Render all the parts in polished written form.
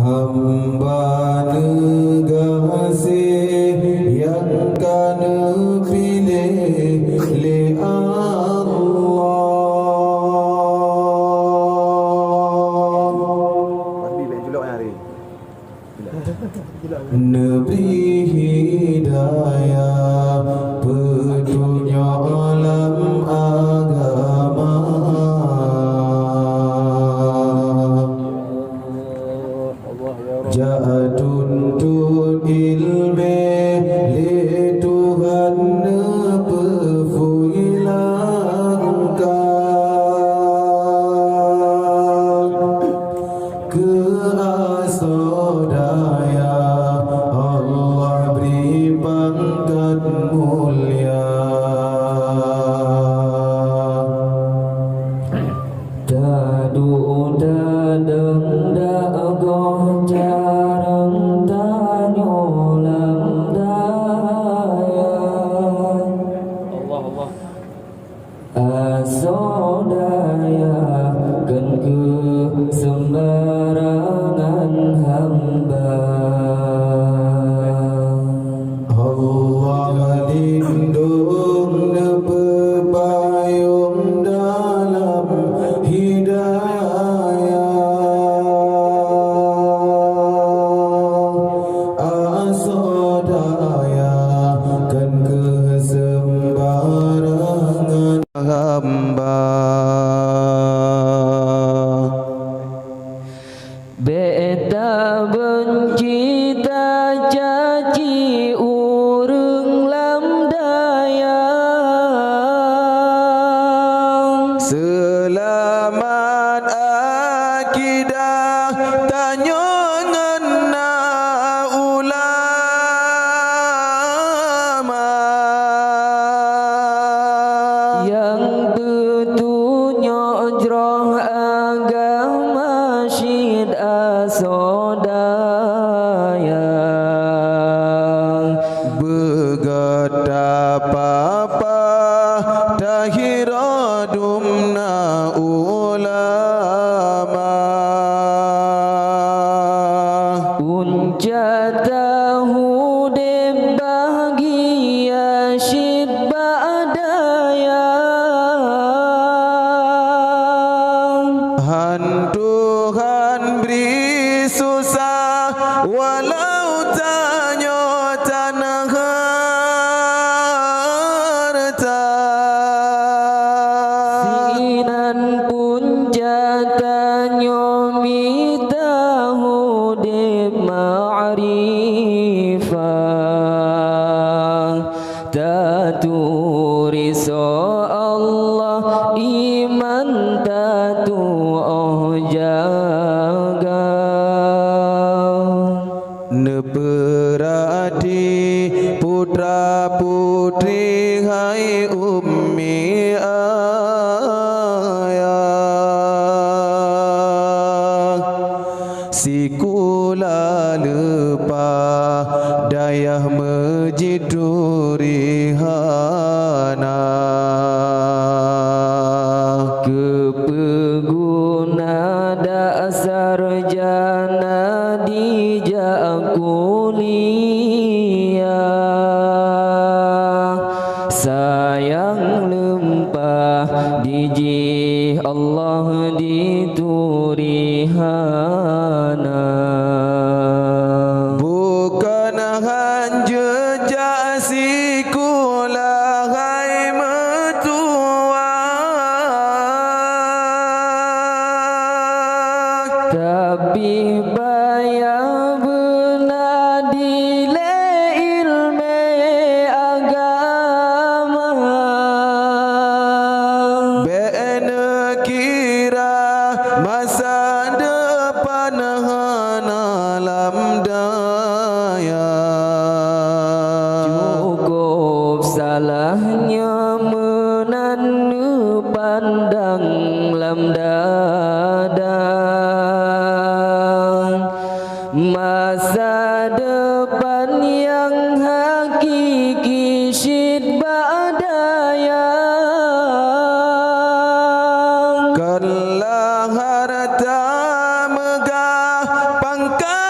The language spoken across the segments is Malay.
hamba nekasih yang kana pilih li Allah. Neberi hidayah petunjuk alam agama, ja'a tuntut ilmi li Tuhan nepefilangkan ke asodaya Allah beri pangkat mulia. Dadu dadeng dagoh jarang tanyolam daya Allah asodaya kan ke sembarangan hamba. Allah lindung nepepayung dalam hidayah, asodaya kan kesembarangan hamba. Beta benci tak caci urang lam daya, selamat akidah tanyo ngena ulama yang petunjuk jroh agama syid asodaya begat apa-apa tahiradumna ulama unca tahu de bahagia syid badaya Tuhan beri susah walau tanyo tanah harta, sinan pun jatanyo mitahu de ma'rifah tatu riso Allah iman tatu jaga neperati putra putri hai ummi ayah sikula lepa dayah mejidurihana kepeguna sarjana dijak kuliah sayang lempah diji Allah diturihana bukan hanjejak sikulah hai metua tapi bayar benar dile ilmu agama bena kira masa depan alam daya cukup salahnya menanu pandang lam dada masa depan yang hakiki syid badaya karena harta megah pangkat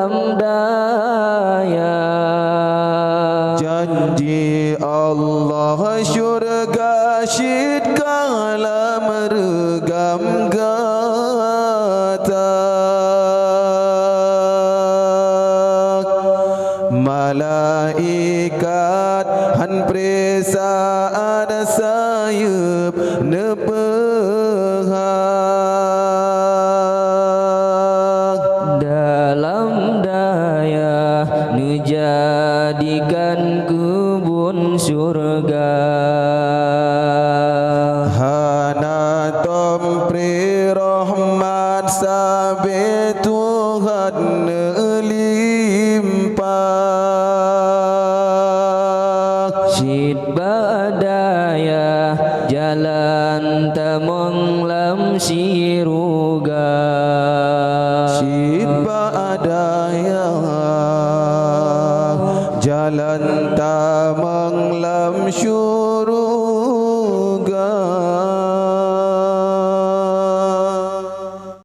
dalam daya. Janji Allah syurga syid kala meregam gata. Malaikat han presa ada sayup nepehak. Dalam daya nu jadikan kebun surga. Hana tompri rahmat sabe Tuhan limpah. Syid badaya jalan tamong lam siruga. Syid badaya jalan tamang lam syuruga.